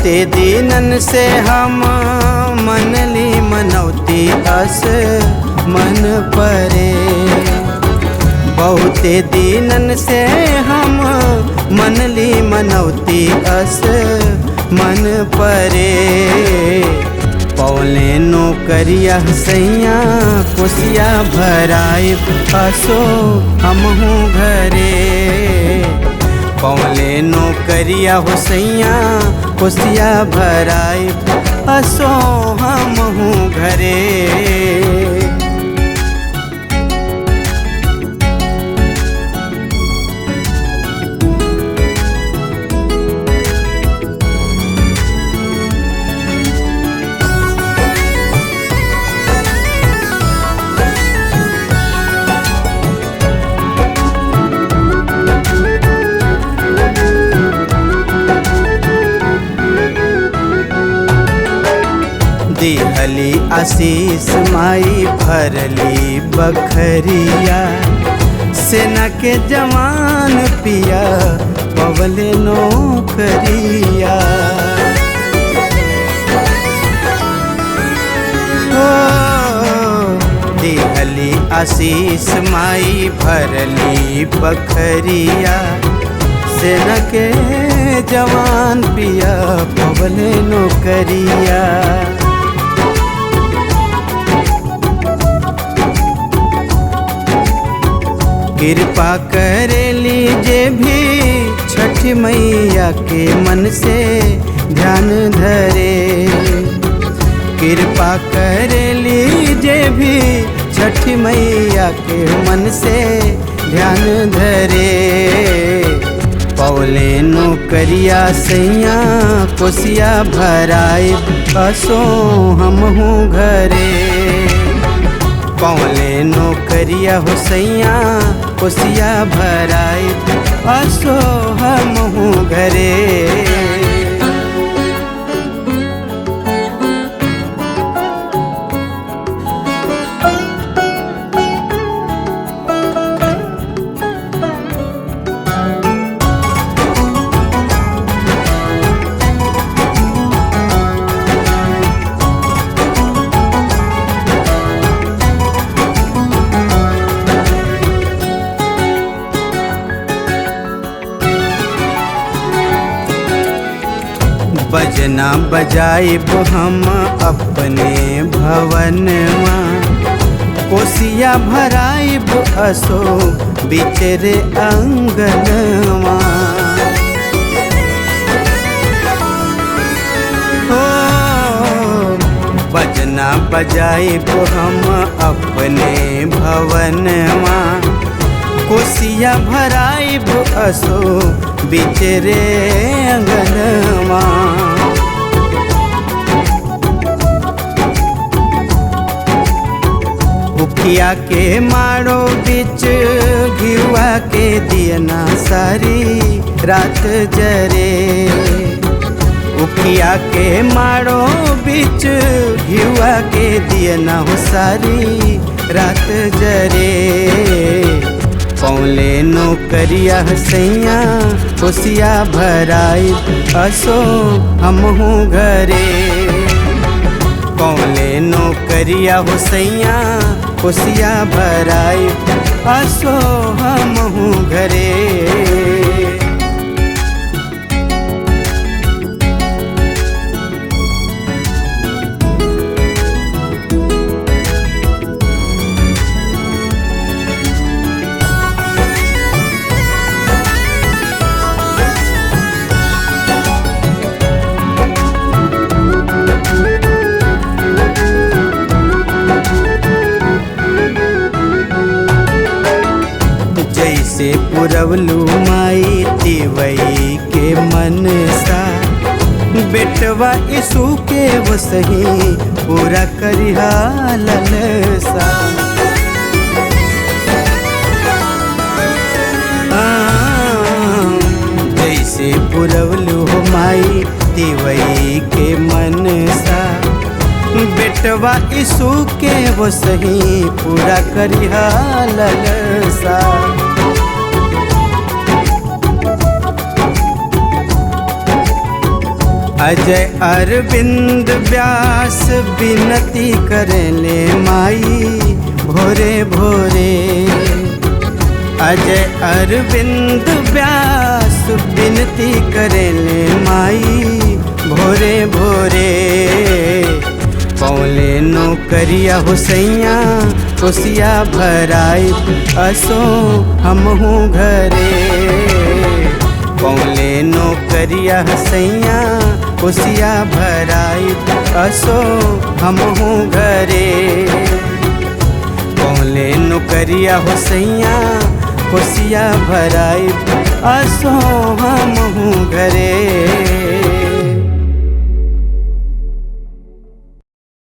बहुते दीनन से हम मनली मनौती अस मन परे। बहुते दीनन से हम मनली मनौती अस मन परे। पौले नौकरिया सैया कोसिया भराए असो हमहू घरे। पौले नौकरिया हो सैया कोसिया भराए असो हमहू घरे। दिहली आशीष माई भरली बखरिया। सेना के जवान पिया पवले नौकरिया। दिहली आशीष माई भरली बखरिया। सेना के जवान पिया पवले नौकरिया। कृपा कर लीजे भी छठ मैया के मन से ध्यान धरे। कृपा कर लीजे भी छठ मैया के मन से ध्यान धरे। पौले नौकरिया सैया कोसिया भराए असो हमहू घरे। पौले नौकरिया हो सैया कोसिया भराए असो हमहू घरे। बजना बजाइब हम अपने भवनवा। कोसिया भराइब असो बिचरे अंगनवा। हो बजना बजाइब हम अपने भवनवा। कोसिया भराइब असो बिचरे अंगनवा। उखिया के मारो बिच घिवा के दियना सारी रात जरे। उखिया के मारो बिच घिवा के दियना हो सारी रात जरे। पौले नौकरिया सैया कोसिया भराए असो हमहू घरे। पौले नौकरिया हो सैया कोसिया भराए असो हमहू घरे। से पुरवलू माई तिवई के मन सा। बेटवा यीशु के वो सही पूरा करिहा ललसा। जैसे पुरवलू माई तिवई के मन सा। बेटवा यीशु के वो सही पूरा करिहा ललसा। अजय अरविंद व्यास विनती करेले माई भोरे भोरे। अजय अरविंद व्यास विनती करेले माई भोरे भोरे। पौले नौकरिया हो सैया कोसिया भराई असो हमहू घरे। पौले नौकरिया सैया कोसिया भराई असो हमहू घरे। पौले नौकरिया हो सैया कोसिया भराई असो हमहू घरे।